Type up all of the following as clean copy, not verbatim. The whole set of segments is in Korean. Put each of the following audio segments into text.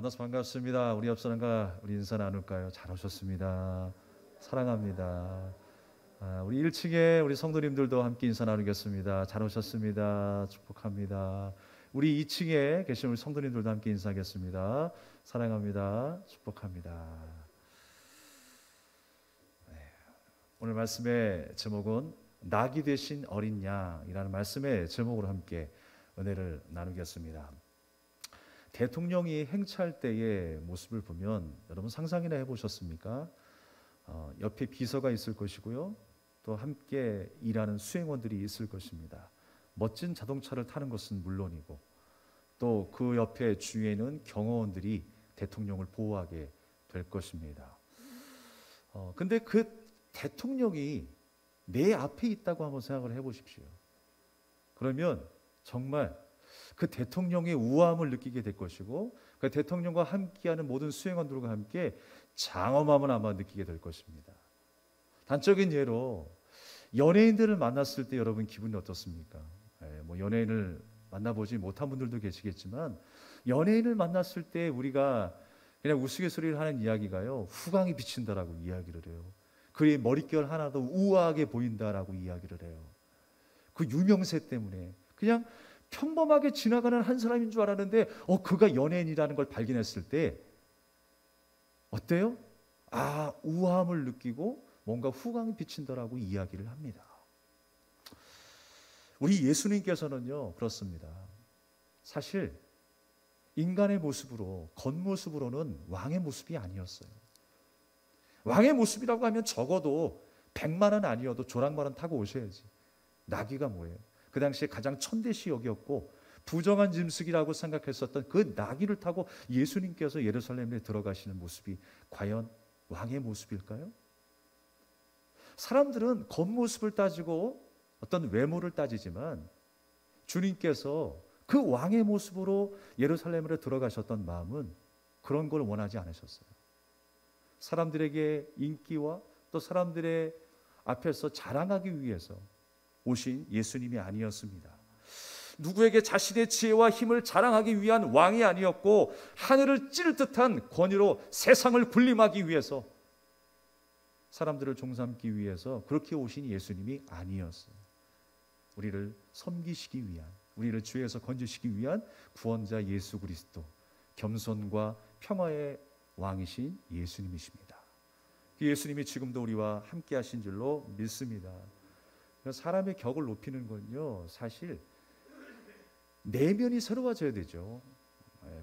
만나서 반갑습니다. 우리 옆 사람과 우리 인사 나눌까요? 잘 오셨습니다. 사랑합니다. 우리 1층에 우리 성도님들도 함께 인사 나누겠습니다. 잘 오셨습니다. 축복합니다. 우리 2층에 계신 우리 성도님들도 함께 인사하겠습니다. 사랑합니다. 축복합니다. 오늘 말씀의 제목은 낙이 되신 어린 양이라는 말씀의 제목으로 함께 은혜를 나누겠습니다. 대통령이 행차할 때의 모습을 보면 여러분 상상이나 해보셨습니까? 옆에 비서가 있을 것이고요, 또 함께 일하는 수행원들이 있을 것입니다. 멋진 자동차를 타는 것은 물론이고 또 그 옆에 주위에는 경호원들이 대통령을 보호하게 될 것입니다. 근데 그 대통령이 내 앞에 있다고 한번 생각을 해보십시오. 그러면 정말 그 대통령의 우아함을 느끼게 될 것이고 그 대통령과 함께하는 모든 수행원들과 함께 장엄함을 아마 느끼게 될 것입니다. 단적인 예로 연예인들을 만났을 때 여러분 기분이 어떻습니까? 연예인을 만나보지 못한 분들도 계시겠지만 연예인을 만났을 때 우리가 그냥 우스갯소리를 하는 이야기가요, 후광이 비친다라고 이야기를 해요. 그의 머릿결 하나도 우아하게 보인다라고 이야기를 해요. 그 유명세 때문에 그냥 평범하게 지나가는 한 사람인 줄 알았는데 그가 연예인이라는 걸 발견했을 때 어때요? 우아함을 느끼고 뭔가 후광이 비친다라고 이야기를 합니다. 우리 예수님께서는요 그렇습니다. 사실 인간의 모습으로, 겉모습으로는 왕의 모습이 아니었어요. 왕의 모습이라고 하면 적어도 100만은 아니어도 조랑말은 타고 오셔야지. 나귀가 뭐예요? 그 당시에 가장 천대시 여겼고 부정한 짐승이라고 생각했었던 그 나귀를 타고 예수님께서 예루살렘에 들어가시는 모습이 과연 왕의 모습일까요? 사람들은 겉모습을 따지고 어떤 외모를 따지지만 주님께서 그 왕의 모습으로 예루살렘으로 들어가셨던 마음은 그런 걸 원하지 않으셨어요. 사람들에게 인기와 또 사람들의 앞에서 자랑하기 위해서 오신 예수님이 아니었습니다. 누구에게 자신의 지혜와 힘을 자랑하기 위한 왕이 아니었고 하늘을 찌를 듯한 권위로 세상을 군림하기 위해서, 사람들을 종삼기 위해서 그렇게 오신 예수님이 아니었어요. 우리를 섬기시기 위한, 우리를 죄에서 건지시기 위한 구원자 예수 그리스도, 겸손과 평화의 왕이신 예수님이십니다. 그 예수님이 지금도 우리와 함께 하신 줄로 믿습니다. 사람의 격을 높이는 건요, 사실 내면이 새로워져야 되죠.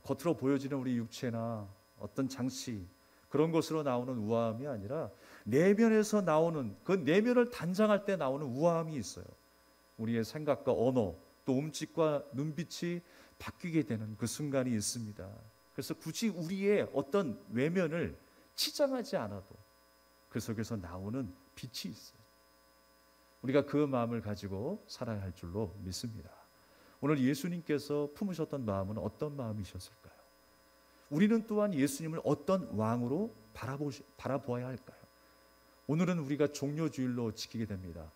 겉으로 보여지는 우리 육체나 어떤 장치, 그런 것으로 나오는 우아함이 아니라 내면에서 나오는, 그 내면을 단장할 때 나오는 우아함이 있어요. 우리의 생각과 언어, 또 몸짓과 눈빛이 바뀌게 되는 그 순간이 있습니다. 그래서 굳이 우리의 어떤 외면을 치장하지 않아도 그 속에서 나오는 빛이 있어요. 우리가 그 마음을 가지고 살아야 할 줄로 믿습니다. 오늘 예수님께서 품으셨던 마음은 어떤 마음이셨을까요? 우리는 또한 예수님을 어떤 왕으로 바라보아야 할까요? 오늘은 우리가 종료주일로 지키게 됩니다.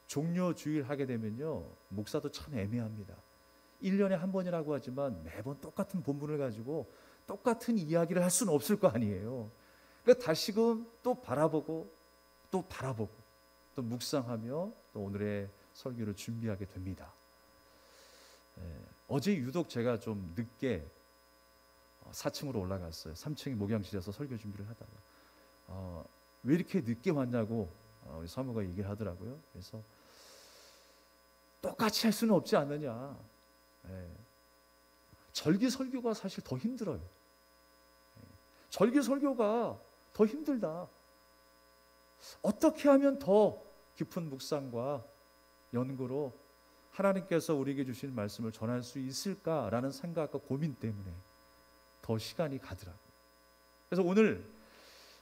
종료주일 하게 되면요, 목사도 참 애매합니다. 1년에 한 번이라고 하지만 매번 똑같은 본문을 가지고 똑같은 이야기를 할 수는 없을 거 아니에요. 그러니까 다시금 또 바라보고 또 바라보고 또 묵상하며 또 오늘의 설교를 준비하게 됩니다. 어제 유독 제가 좀 늦게 4층으로 올라갔어요. 3층에 목양실에서 설교 준비를 하다가 왜 이렇게 늦게 왔냐고 우리 사모가 얘기를 하더라고요. 그래서 똑같이 할 수는 없지 않느냐. 절기 설교가 사실 더 힘들어요. 절기 설교가 더 힘들다. 어떻게 하면 더 깊은 묵상과 연구로 하나님께서 우리에게 주신 말씀을 전할 수 있을까라는 생각과 고민 때문에 더 시간이 가더라고요. 그래서 오늘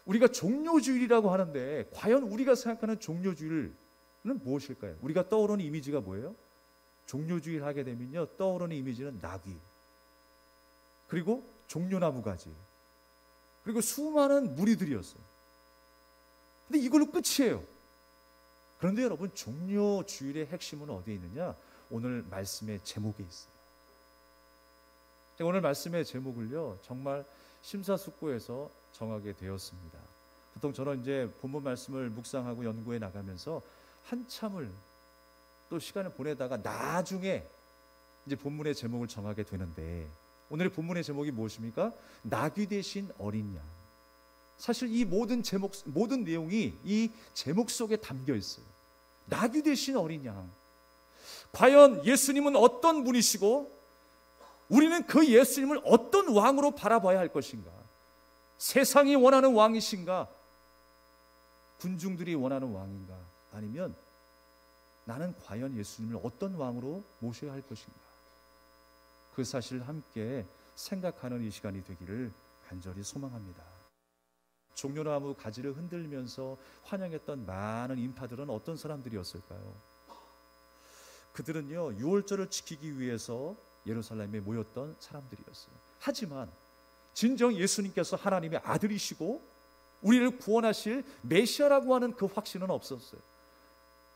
우리가 종료주일이라고 하는데 과연 우리가 생각하는 종료주일은 무엇일까요? 우리가 떠오르는 이미지가 뭐예요? 종료주일 하게 되면요, 떠오르는 이미지는 나귀, 그리고 종려나무 가지, 그리고 수많은 무리들이었어요. 근데 이걸로 끝이에요. 그런데 여러분, 종료주일의 핵심은 어디에 있느냐? 오늘 말씀의 제목에 있어요. 오늘 말씀의 제목을요, 정말 심사숙고해서 정하게 되었습니다. 보통 저는 이제 본문 말씀을 묵상하고 연구해 나가면서 한참을 또 시간을 보내다가 나중에 이제 본문의 제목을 정하게 되는데, 오늘의 본문의 제목이 무엇입니까? 나귀 대신 어린 양. 사실 이 모든 내용이 이 제목 속에 담겨 있어요. 나귀 대신 어린 양. 과연 예수님은 어떤 분이시고 우리는 그 예수님을 어떤 왕으로 바라봐야 할 것인가? 세상이 원하는 왕이신가? 군중들이 원하는 왕인가? 아니면 나는 과연 예수님을 어떤 왕으로 모셔야 할 것인가? 그 사실을 함께 생각하는 이 시간이 되기를 간절히 소망합니다. 종려나무 가지를 흔들면서 환영했던 많은 인파들은 어떤 사람들이었을까요? 그들은요, 유월절을 지키기 위해서 예루살렘에 모였던 사람들이었어요. 하지만 진정 예수님께서 하나님의 아들이시고 우리를 구원하실 메시아라고 하는 그 확신은 없었어요.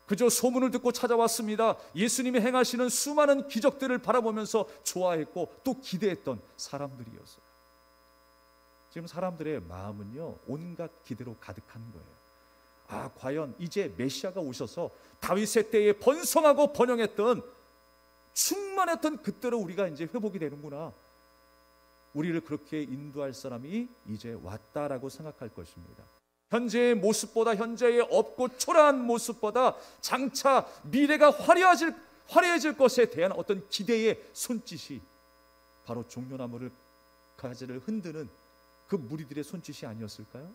그저 소문을 듣고 찾아왔습니다. 예수님이 행하시는 수많은 기적들을 바라보면서 좋아했고 또 기대했던 사람들이었어요. 지금 사람들의 마음은요, 온갖 기대로 가득한 거예요. 과연 이제 메시아가 오셔서 다윗의 때에 번성하고 번영했던, 충만했던 그때로 우리가 이제 회복이 되는구나. 우리를 그렇게 인도할 사람이 이제 왔다라고 생각할 것입니다. 현재의 모습보다, 현재의 없고 초라한 모습보다 장차 미래가 화려해질 것에 대한 어떤 기대의 손짓이 바로 종려나무를 가지를 흔드는 그 무리들의 손짓이 아니었을까요?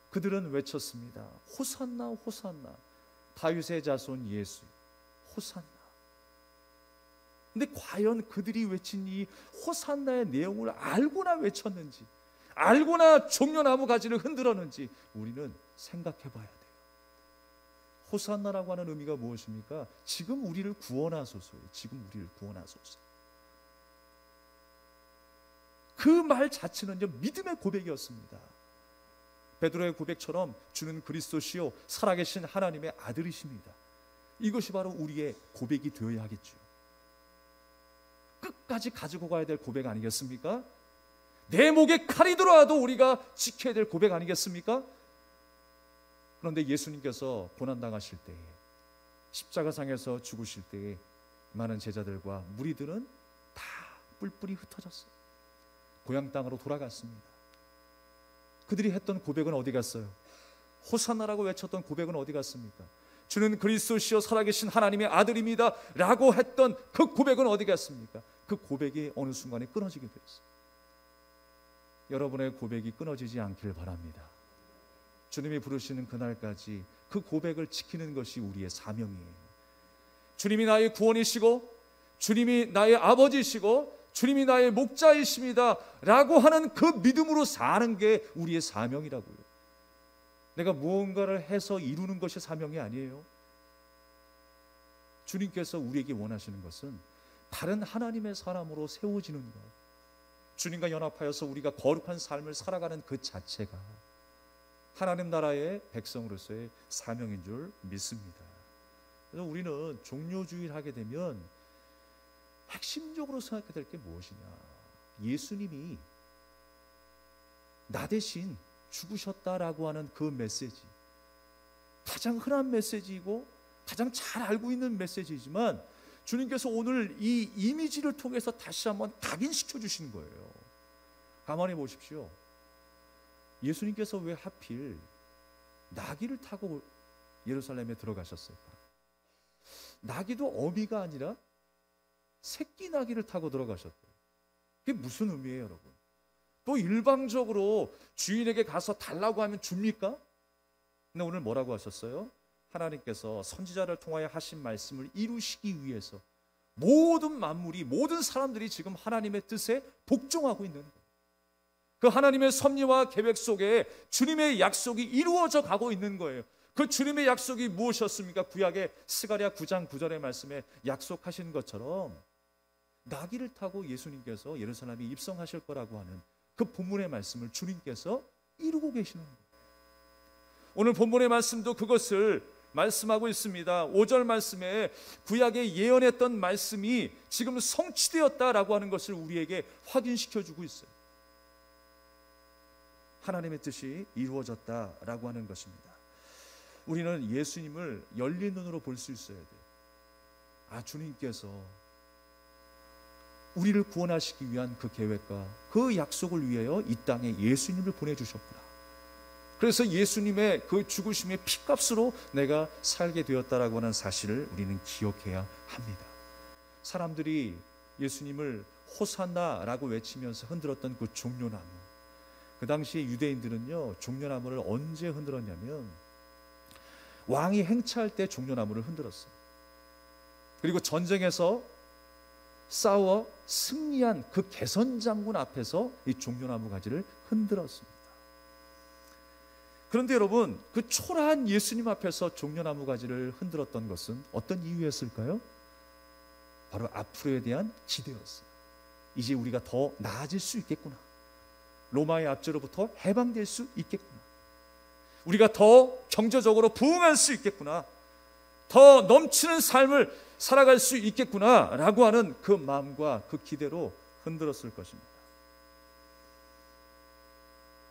그들은 외쳤습니다. 호산나 호산나, 다윗의 자손 예수, 호산나. 근데 과연 그들이 외친 이 호산나의 내용을 알고나 외쳤는지, 알고나 종려나무 가지를 흔들었는지 우리는 생각해 봐야 돼요. 호산나라고 하는 의미가 무엇입니까? 지금 우리를 구원하소서예요. 지금 우리를 구원하소서. 그 말 자체는요, 믿음의 고백이었습니다. 베드로의 고백처럼 주는 그리스도시요 살아계신 하나님의 아들이십니다. 이것이 바로 우리의 고백이 되어야 하겠죠. 끝까지 가지고 가야 될 고백 아니겠습니까? 내 목에 칼이 들어와도 우리가 지켜야 될 고백 아니겠습니까? 그런데 예수님께서 고난당하실 때에, 십자가상에서 죽으실 때에 많은 제자들과 무리들은 다 뿔뿔이 흩어졌어요. 고향 땅으로 돌아갔습니다. 그들이 했던 고백은 어디 갔어요? 호산나라고 외쳤던 고백은 어디 갔습니까? 주는 그리스도시요 살아계신 하나님의 아들입니다 라고 했던 그 고백은 어디 갔습니까? 그 고백이 어느 순간에 끊어지게 되었어요. 여러분의 고백이 끊어지지 않길 바랍니다. 주님이 부르시는 그날까지 그 고백을 지키는 것이 우리의 사명이에요. 주님이 나의 구원이시고 주님이 나의 아버지시고 주님이 나의 목자이십니다 라고 하는 그 믿음으로 사는 게 우리의 사명이라고요. 내가 무언가를 해서 이루는 것이 사명이 아니에요. 주님께서 우리에게 원하시는 것은 다른 하나님의 사람으로 세워지는 것, 주님과 연합하여서 우리가 거룩한 삶을 살아가는 그 자체가 하나님 나라의 백성으로서의 사명인 줄 믿습니다. 그래서 우리는 종료주의를 하게 되면 핵심적으로 생각해야 될 게 무엇이냐, 예수님이 나 대신 죽으셨다라고 하는 그 메시지, 가장 흔한 메시지이고 가장 잘 알고 있는 메시지이지만 주님께서 오늘 이 이미지를 통해서 다시 한번 각인시켜 주신 거예요. 가만히 보십시오. 예수님께서 왜 하필 나귀를 타고 예루살렘에 들어가셨을까? 나귀도 어미가 아니라 새끼 나귀를 타고 들어가셨대요. 그게 무슨 의미예요, 여러분? 또 일방적으로 주인에게 가서 달라고 하면 줍니까? 근데 오늘 뭐라고 하셨어요? 하나님께서 선지자를 통하여 하신 말씀을 이루시기 위해서 모든 만물이, 모든 사람들이 지금 하나님의 뜻에 복종하고 있는 거예요. 그 하나님의 섭리와 계획 속에 주님의 약속이 이루어져 가고 있는 거예요. 그 주님의 약속이 무엇이었습니까? 구약의 스가랴 9장 9절의 말씀에 약속하신 것처럼 나귀를 타고 예수님께서 예루살렘에 입성하실 거라고 하는 그 본문의 말씀을 주님께서 이루고 계시는 거예요. 오늘 본문의 말씀도 그것을 말씀하고 있습니다. 5절 말씀에 구약에 예언했던 말씀이 지금 성취되었다라고 하는 것을 우리에게 확인시켜주고 있어요. 하나님의 뜻이 이루어졌다라고 하는 것입니다. 우리는 예수님을 열린 눈으로 볼 수 있어야 돼요. 주님께서 우리를 구원하시기 위한 그 계획과 그 약속을 위하여 이 땅에 예수님을 보내주셨구나. 그래서 예수님의 그 죽으심의 피값으로 내가 살게 되었다라고 하는 사실을 우리는 기억해야 합니다. 사람들이 예수님을 호산나라고 외치면서 흔들었던 그 종려나무, 그 당시에 유대인들은요 종려나무를 언제 흔들었냐면 왕이 행차할 때 종려나무를 흔들었어요. 그리고 전쟁에서 싸워 승리한 그 개선장군 앞에서 이 종려나무 가지를 흔들었습니다. 그런데 여러분, 그 초라한 예수님 앞에서 종려나무 가지를 흔들었던 것은 어떤 이유였을까요? 바로 앞으로에 대한 기대였어요. 이제 우리가 더 나아질 수 있겠구나. 로마의 압제로부터 해방될 수 있겠구나. 우리가 더 경제적으로 부흥할 수 있겠구나. 더 넘치는 삶을 살아갈 수 있겠구나 라고 하는 그 마음과 그 기대로 흔들었을 것입니다.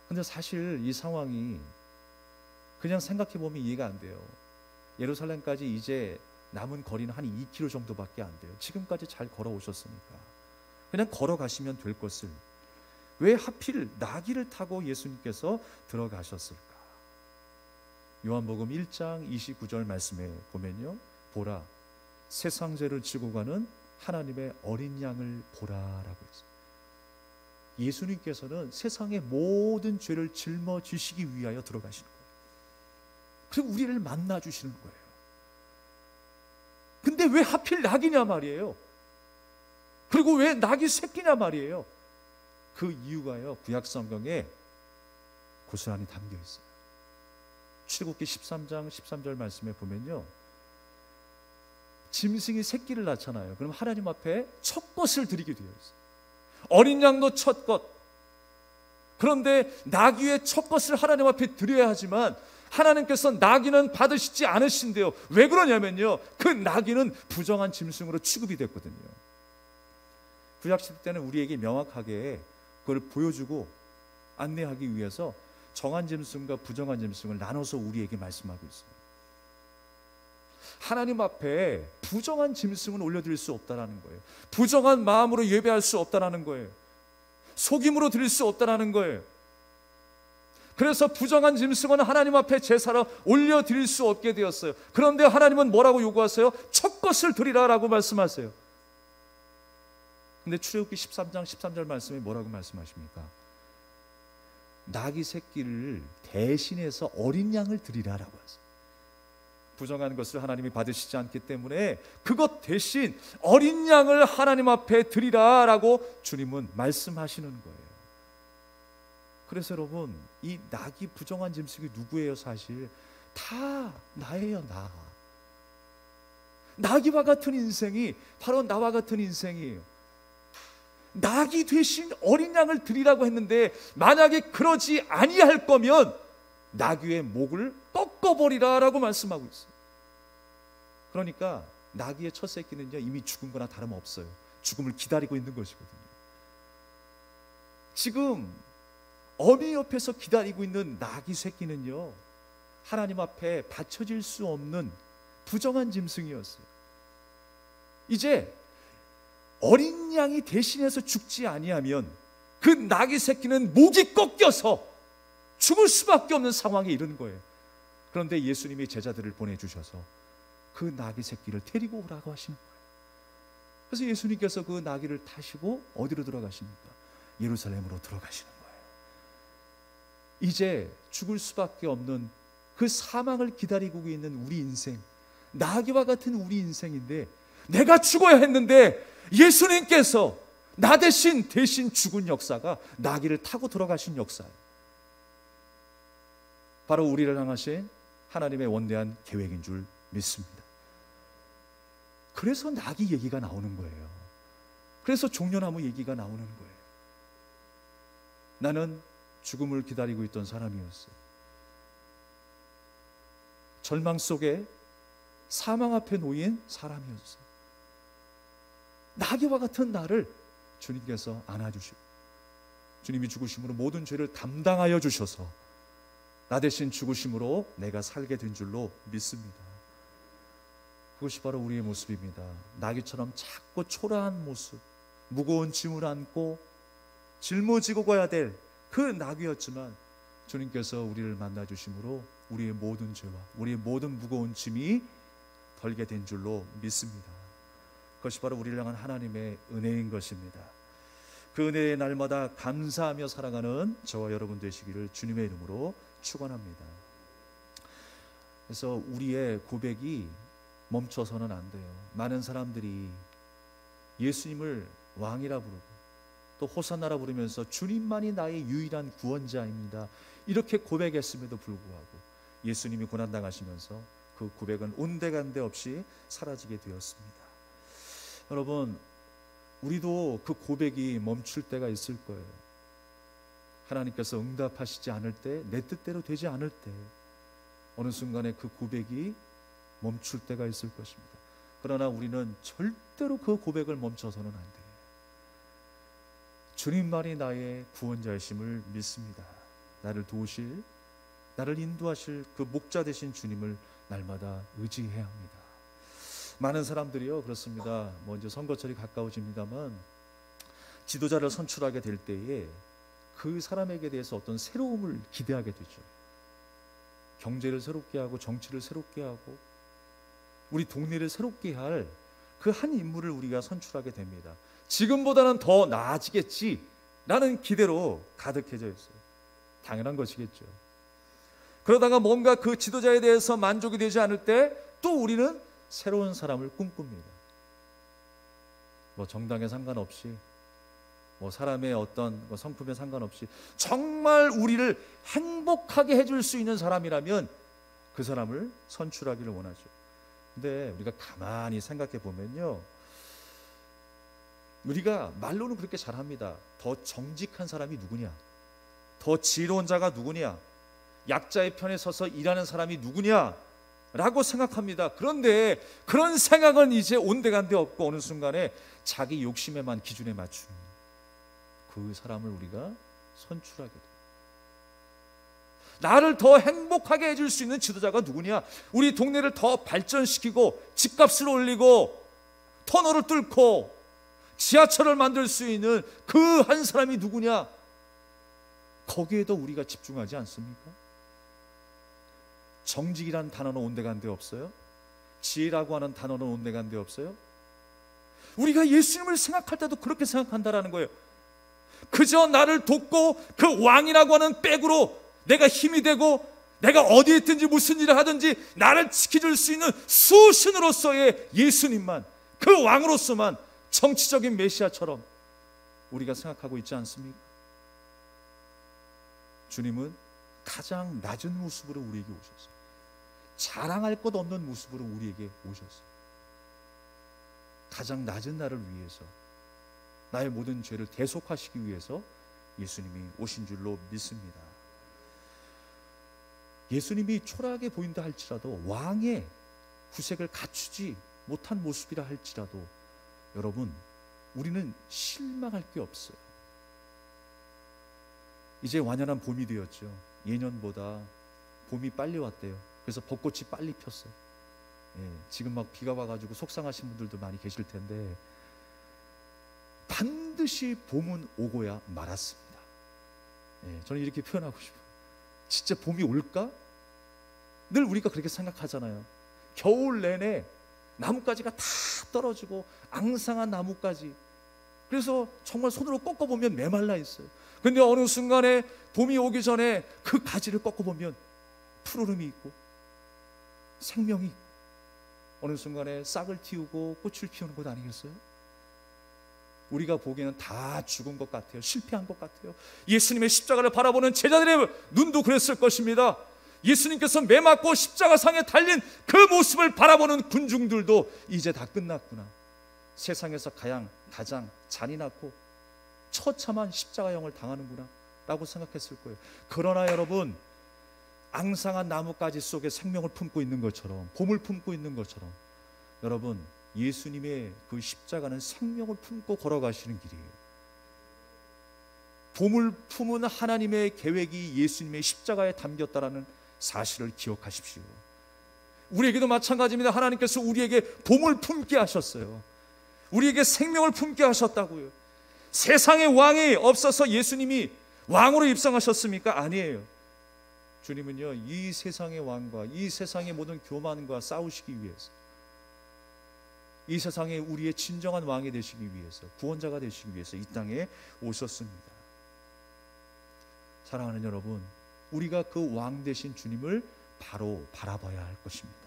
그런데 사실 이 상황이 그냥 생각해보면 이해가 안 돼요. 예루살렘까지 이제 남은 거리는 한 2km 정도밖에 안 돼요. 지금까지 잘 걸어오셨으니까 그냥 걸어가시면 될 것을 왜 하필 나귀를 타고 예수님께서 들어가셨을까? 요한복음 1장 29절 말씀에 보면요, 보라, 세상 죄를 지고 가는 하나님의 어린 양을 보라라고 했어요. 예수님께서는 세상의 모든 죄를 짊어지시기 위하여 들어가시는 거예요. 그리고 우리를 만나 주시는 거예요. 근데 왜 하필 낙이냐 말이에요. 그리고 왜 낙이 새끼냐 말이에요. 그 이유가요, 구약 성경에 고스란히 담겨 있어요. 출애굽기 13장 13절 말씀에 보면요, 짐승이 새끼를 낳잖아요. 그럼 하나님 앞에 첫 것을 드리게 되어 있어요. 어린 양도 첫 것. 그런데 나귀의 첫 것을 하나님 앞에 드려야 하지만 하나님께서 나귀는 받으시지 않으신대요. 왜 그러냐면요, 그 나귀는 부정한 짐승으로 취급이 됐거든요. 구약시대 때는 우리에게 명확하게 그걸 보여주고 안내하기 위해서 정한 짐승과 부정한 짐승을 나눠서 우리에게 말씀하고 있어요. 하나님 앞에 부정한 짐승은 올려드릴 수 없다라는 거예요. 부정한 마음으로 예배할 수 없다라는 거예요. 속임으로 드릴 수 없다라는 거예요. 그래서 부정한 짐승은 하나님 앞에 제사로 올려드릴 수 없게 되었어요. 그런데 하나님은 뭐라고 요구하세요? 첫 것을 드리라라고 말씀하세요. 근데 출애굽기 13장 13절 말씀에 뭐라고 말씀하십니까? 나귀 새끼를 대신해서 어린 양을 드리라라고 하세요. 부정한 것을 하나님이 받으시지 않기 때문에 그것 대신 어린 양을 하나님 앞에 드리라라고 주님은 말씀하시는 거예요. 그래서 여러분, 이 낙이 부정한 짐승이 누구예요? 사실 다 나예요. 나. 나귀와 같은 인생이 바로 나와 같은 인생이에요. 낙이 되신 어린 양을 드리라고 했는데 만약에 그러지 아니할 거면 나귀의 목을 꺾어버리라라고 말씀하고 있어요. 그러니까 나귀의 첫 새끼는요, 이미 죽은 거나 다름없어요. 죽음을 기다리고 있는 것이거든요. 지금 어미 옆에서 기다리고 있는 나귀 새끼는요, 하나님 앞에 바쳐질 수 없는 부정한 짐승이었어요. 이제 어린 양이 대신해서 죽지 아니하면 그 나귀 새끼는 목이 꺾여서 죽을 수밖에 없는 상황에 이른 거예요. 그런데 예수님이 제자들을 보내주셔서 그 나귀 새끼를 데리고 오라고 하시는 거예요. 그래서 예수님께서 그 나귀를 타시고 어디로 들어가십니까? 예루살렘으로 들어가시는 거예요. 이제 죽을 수밖에 없는 그 사망을 기다리고 있는 우리 인생, 나귀와 같은 우리 인생인데 내가 죽어야 했는데 예수님께서 나 대신 죽은 역사가 나귀를 타고 들어가신 역사예요. 바로 우리를 향하신 하나님의 원대한 계획인 줄 믿습니다. 그래서 나귀 얘기가 나오는 거예요. 그래서 종려나무 얘기가 나오는 거예요. 나는 죽음을 기다리고 있던 사람이었어요. 절망 속에 사망 앞에 놓인 사람이었어요. 나귀와 같은 나를 주님께서 안아주시고 주님이 죽으심으로 모든 죄를 담당하여 주셔서 나 대신 죽으심으로 내가 살게 된 줄로 믿습니다. 그것이 바로 우리의 모습입니다. 나귀처럼 작고 초라한 모습, 무거운 짐을 안고 짊어지고 가야 될 그 나귀였지만 주님께서 우리를 만나주심으로 우리의 모든 죄와 우리의 모든 무거운 짐이 덜게 된 줄로 믿습니다. 그것이 바로 우리를 향한 하나님의 은혜인 것입니다. 그 은혜의 날마다 감사하며 살아가는 저와 여러분 되시기를 주님의 이름으로 축원합니다. 그래서 우리의 고백이 멈춰서는 안 돼요. 많은 사람들이 예수님을 왕이라 부르고 또 호산나라 부르면서 주님만이 나의 유일한 구원자입니다 이렇게 고백했음에도 불구하고 예수님이 고난당하시면서 그 고백은 온데간데 없이 사라지게 되었습니다. 여러분, 우리도 그 고백이 멈출 때가 있을 거예요. 하나님께서 응답하시지 않을 때, 내 뜻대로 되지 않을 때 어느 순간에 그 고백이 멈출 때가 있을 것입니다. 그러나 우리는 절대로 그 고백을 멈춰서는 안 돼요. 주님만이 나의 구원자이심을 믿습니다. 나를 도우실, 나를 인도하실 그 목자 되신 주님을 날마다 의지해야 합니다. 많은 사람들이요 그렇습니다. 이제 선거철이 가까워집니다만 지도자를 선출하게 될 때에 그 사람에게 대해서 어떤 새로움을 기대하게 되죠. 경제를 새롭게 하고 정치를 새롭게 하고 우리 동네를 새롭게 할 그 한 인물을 우리가 선출하게 됩니다. 지금보다는 더 나아지겠지라는 기대로 가득해져 있어요. 당연한 것이겠죠. 그러다가 뭔가 그 지도자에 대해서 만족이 되지 않을 때 또 우리는 새로운 사람을 꿈꿉니다. 정당에 상관없이 사람의 어떤 성품에 상관없이 정말 우리를 행복하게 해줄 수 있는 사람이라면 그 사람을 선출하기를 원하죠. 근데 우리가 가만히 생각해 보면요, 우리가 말로는 그렇게 잘합니다. 더 정직한 사람이 누구냐, 더 지혜로운 자가 누구냐, 약자의 편에 서서 일하는 사람이 누구냐 라고 생각합니다. 그런데 그런 생각은 이제 온데간데 없고 어느 순간에 자기 욕심에만 기준에 맞추는 그 사람을 우리가 선출하게 돼요. 나를 더 행복하게 해줄 수 있는 지도자가 누구냐, 우리 동네를 더 발전시키고 집값을 올리고 터널을 뚫고 지하철을 만들 수 있는 그 한 사람이 누구냐, 거기에도 우리가 집중하지 않습니까? 정직이라는 단어는 온데간데 없어요. 지혜라고 하는 단어는 온데간데 없어요. 우리가 예수님을 생각할 때도 그렇게 생각한다라는 거예요. 그저 나를 돕고 그 왕이라고 하는 백으로 내가 힘이 되고 내가 어디에 있든지 무슨 일을 하든지 나를 지켜줄 수 있는 수신으로서의 예수님만, 그 왕으로서만 정치적인 메시아처럼 우리가 생각하고 있지 않습니까? 주님은 가장 낮은 모습으로 우리에게 오셨어요. 자랑할 것 없는 모습으로 우리에게 오셨어요. 가장 낮은 나를 위해서, 나의 모든 죄를 대속하시기 위해서 예수님이 오신 줄로 믿습니다. 예수님이 초라하게 보인다 할지라도, 왕의 구색을 갖추지 못한 모습이라 할지라도 여러분, 우리는 실망할 게 없어요. 이제 완연한 봄이 되었죠. 예년보다 봄이 빨리 왔대요. 그래서 벚꽃이 빨리 폈어요. 지금 막 비가 와가지고 속상하신 분들도 많이 계실 텐데 반드시 봄은 오고야 말았습니다. 저는 이렇게 표현하고 싶어요. 진짜 봄이 올까? 늘 우리가 그렇게 생각하잖아요. 겨울 내내 나뭇가지가 다 떨어지고 앙상한 나뭇가지, 그래서 정말 손으로 꺾어보면 메말라 있어요. 근데 어느 순간에 봄이 오기 전에 그 가지를 꺾어보면 푸르름이 있고 생명이 있고 어느 순간에 싹을 틔우고 꽃을 피우는 것 아니겠어요? 우리가 보기에는 다 죽은 것 같아요. 실패한 것 같아요. 예수님의 십자가를 바라보는 제자들의 눈도 그랬을 것입니다. 예수님께서 매 맞고 십자가상에 달린 그 모습을 바라보는 군중들도 이제 다 끝났구나, 세상에서 가장 잔인하고 처참한 십자가형을 당하는구나 라고 생각했을 거예요. 그러나 여러분, 앙상한 나뭇가지 속에 생명을 품고 있는 것처럼, 봄을 품고 있는 것처럼, 여러분, 예수님의 그 십자가는 생명을 품고 걸어가시는 길이에요. 봄을 품은 하나님의 계획이 예수님의 십자가에 담겼다라는 사실을 기억하십시오. 우리에게도 마찬가지입니다. 하나님께서 우리에게 봄을 품게 하셨어요. 우리에게 생명을 품게 하셨다고요. 세상의 왕이 없어서 예수님이 왕으로 입성하셨습니까? 아니에요. 주님은요, 이 세상의 왕과 이 세상의 모든 교만과 싸우시기 위해서, 이 세상에 우리의 진정한 왕이 되시기 위해서, 구원자가 되시기 위해서 이 땅에 오셨습니다. 사랑하는 여러분, 우리가 그 왕 되신 주님을 바로 바라봐야 할 것입니다.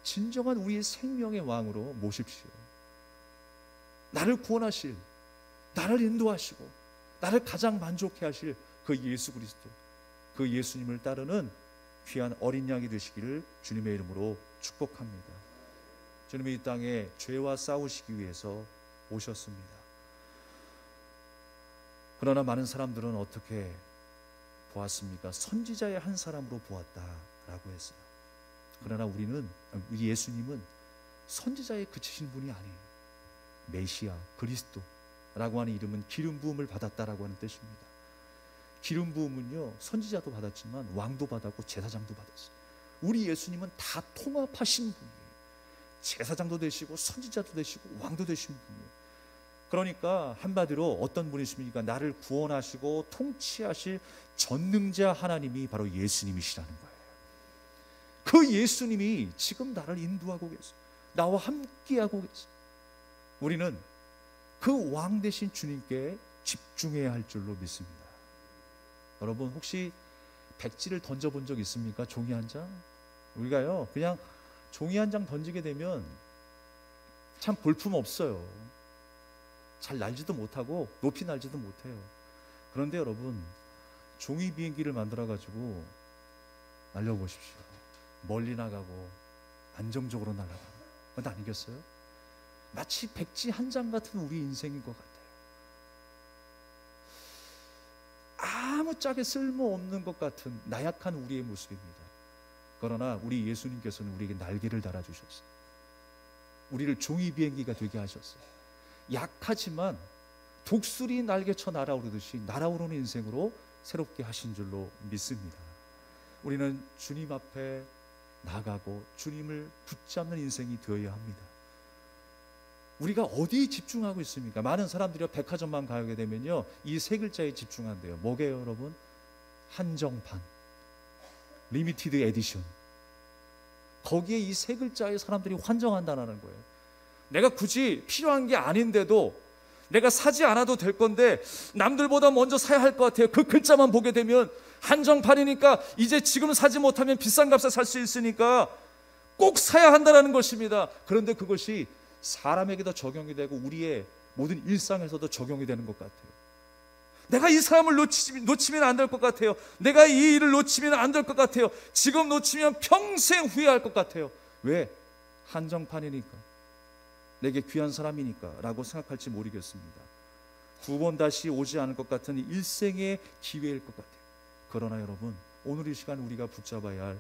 진정한 우리의 생명의 왕으로 모십시오. 나를 구원하실, 나를 인도하시고 나를 가장 만족해 하실 그 예수 그리스도, 그 예수님을 따르는 귀한 어린 양이 되시기를 주님의 이름으로 축복합니다. 주님이 이 땅에 죄와 싸우시기 위해서 오셨습니다. 그러나 많은 사람들은 어떻게 보았습니까? 선지자의 한 사람으로 보았다라고 했어요. 그러나 우리 예수님은 선지자에 그치신 분이 아니에요. 메시아, 그리스도라고 하는 이름은 기름 부음을 받았다라고 하는 뜻입니다. 기름 부음은요, 선지자도 받았지만 왕도 받았고 제사장도 받았어요. 우리 예수님은 다 통합하신 분이에요. 제사장도 되시고 선지자도 되시고 왕도 되신 분이에요. 그러니까 한마디로 어떤 분이십니까? 나를 구원하시고 통치하실 전능자 하나님이 바로 예수님이시라는 거예요. 그 예수님이 지금 나를 인도하고 계세요. 나와 함께하고 계세요. 우리는 그 왕 되신 주님께 집중해야 할 줄로 믿습니다. 여러분, 혹시 백지를 던져본 적 있습니까? 종이 한 장? 우리가요, 그냥 종이 한 장 던지게 되면 참 볼품 없어요. 잘 날지도 못하고 높이 날지도 못해요. 그런데 여러분, 종이 비행기를 만들어 가지고 날려보십시오. 멀리 나가고 안정적으로 날아가는, 그건 아니겠어요? 마치 백지 한 장 같은 우리 인생인 것 같아요. 아무짝에 쓸모없는 것 같은 나약한 우리의 모습입니다. 그러나 우리 예수님께서는 우리에게 날개를 달아주셨어요. 우리를 종이 비행기가 되게 하셨어요. 약하지만 독수리 날개쳐 날아오르듯이 날아오르는 인생으로 새롭게 하신 줄로 믿습니다. 우리는 주님 앞에 나가고 주님을 붙잡는 인생이 되어야 합니다. 우리가 어디에 집중하고 있습니까? 많은 사람들이 백화점만 가게 되면요, 이 세 글자에 집중한대요. 뭐게요, 여러분? 한정판, 리미티드 에디션. 거기에 이 세 글자에 사람들이 환정한다는 거예요. 내가 굳이 필요한 게 아닌데도 내가 사지 않아도 될 건데 남들보다 먼저 사야 할 것 같아요. 그 글자만 보게 되면 한정판이니까 이제 지금 사지 못하면 비싼 값에 살 수 있으니까 꼭 사야 한다는 것입니다. 그런데 그것이 사람에게도 적용이 되고 우리의 모든 일상에서도 적용이 되는 것 같아요. 내가 이 사람을 놓치면 안 될 것 같아요. 내가 이 일을 놓치면 안 될 것 같아요. 지금 놓치면 평생 후회할 것 같아요. 왜? 한정판이니까, 내게 귀한 사람이니까 라고 생각할지 모르겠습니다. 두 번 다시 오지 않을 것 같은 일생의 기회일 것 같아요. 그러나 여러분, 오늘 이 시간 우리가 붙잡아야 할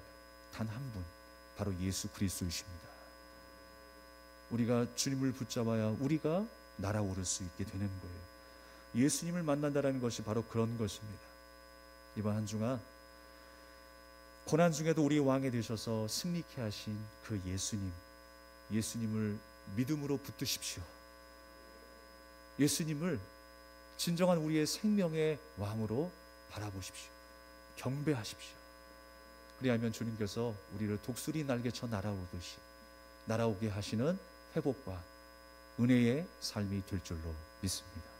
단 한 분, 바로 예수 그리스도이십니다. 우리가 주님을 붙잡아야 우리가 날아오를 수 있게 되는 거예요. 예수님을 만난다는 것이 바로 그런 것입니다. 이번 한 주간 고난 중에도 우리 왕이 되셔서 승리케 하신 그 예수님을 믿음으로 붙드십시오. 예수님을 진정한 우리의 생명의 왕으로 바라보십시오. 경배하십시오. 그리하면 주님께서 우리를 독수리 날개쳐 날아오게 하시는 회복과 은혜의 삶이 될 줄로 믿습니다.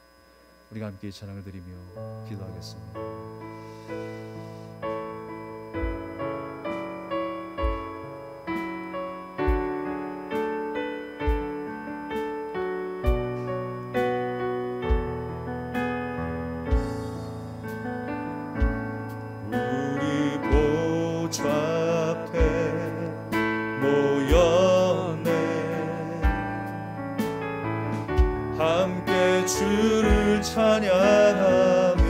우리가 함께 찬양을 드리며 기도하겠습니다. 함께 주를 찬양하며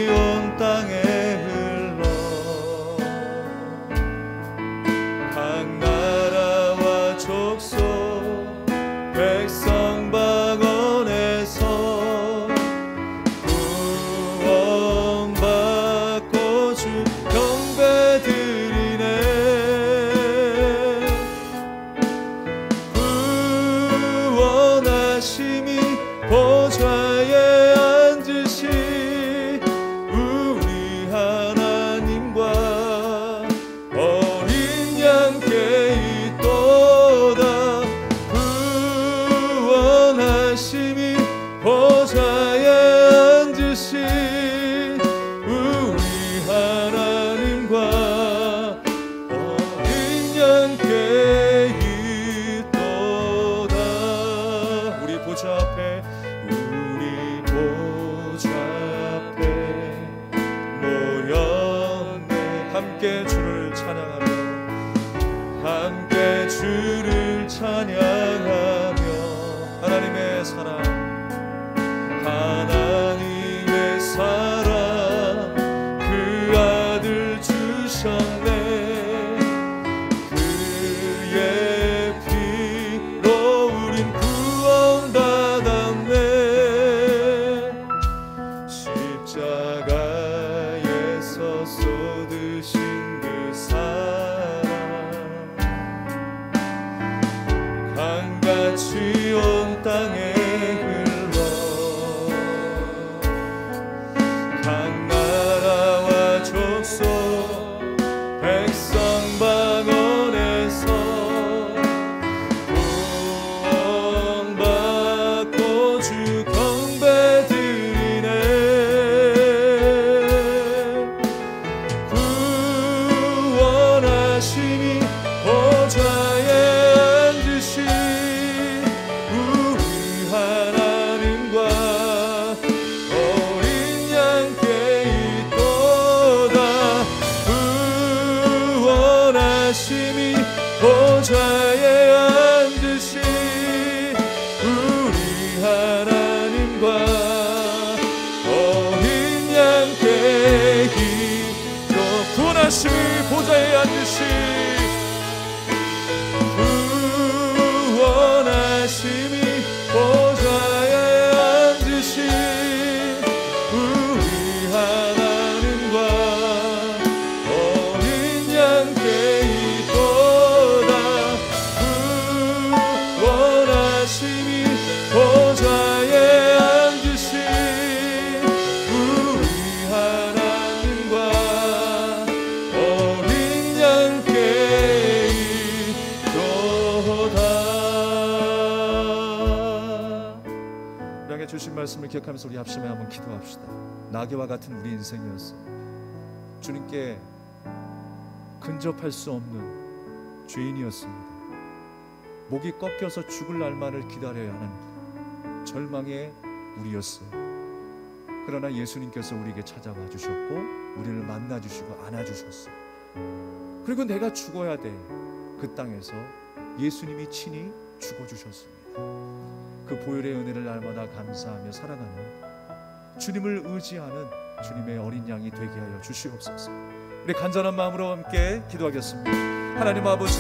온 땅에 흘러 각 나라와 족속 백성 방언에서 구원받고 주 경배드리네. 구원하심이 보좌에 앉으시 우리 하나님과 어린 양께 있도다. 구원하심이 보좌에 앉으신 우리 하나님과 어린 양께 있도다. 우리 보좌 앞에 모였네. 함께 주를 찬양하며 함께 주를 찬양하며 하나님의 사랑 하나님의 사랑 그 아들 주셨네. 그의 피로 우린 구원받았네. 십자가에서 쏟으신 그 사랑 강같이 온 땅에 흘러 각 나라와 족속 백성 방언에서 구원받고 주 경배드리네. 구원하심이 보좌에 앉으신 우리 하나님과 어린 양께 있도다. 구원하심이 보좌에 앉으신 우리 하나님과 어린 양께 있도. 구원하심이 보좌에 앉으신 구원하심이 보좌에 앉으신 우리 하나님과 어린 양께 있도다. 구원하심이 보좌에 앉으신 우리 하나님과 어린 양께 있도다. 우리에게 주신 말씀을 기억하면서 우리 합심해 한번 기도합시다. 나귀와 같은 우리 인생이었어요. 주님께 근접할 수 없는 죄인이었습니다. 목이 꺾여서 죽을 날만을 기다려야 하는 절망의 우리였어요. 그러나 예수님께서 우리에게 찾아와 주셨고 우리를 만나 주시고 안아 주셨어요. 그리고 내가 죽어야 돼. 그 땅에서 예수님이 친히 죽어 주셨습니다. 그 보혈의 은혜를 날마다 감사하며 살아가는 주님을 의지하는 주님의 어린 양이 되게 하여 주시옵소서. 우리 간절한 마음으로 함께 기도하겠습니다. 하나님 아버지,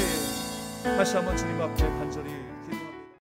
다시 한번 주님 앞에 간절히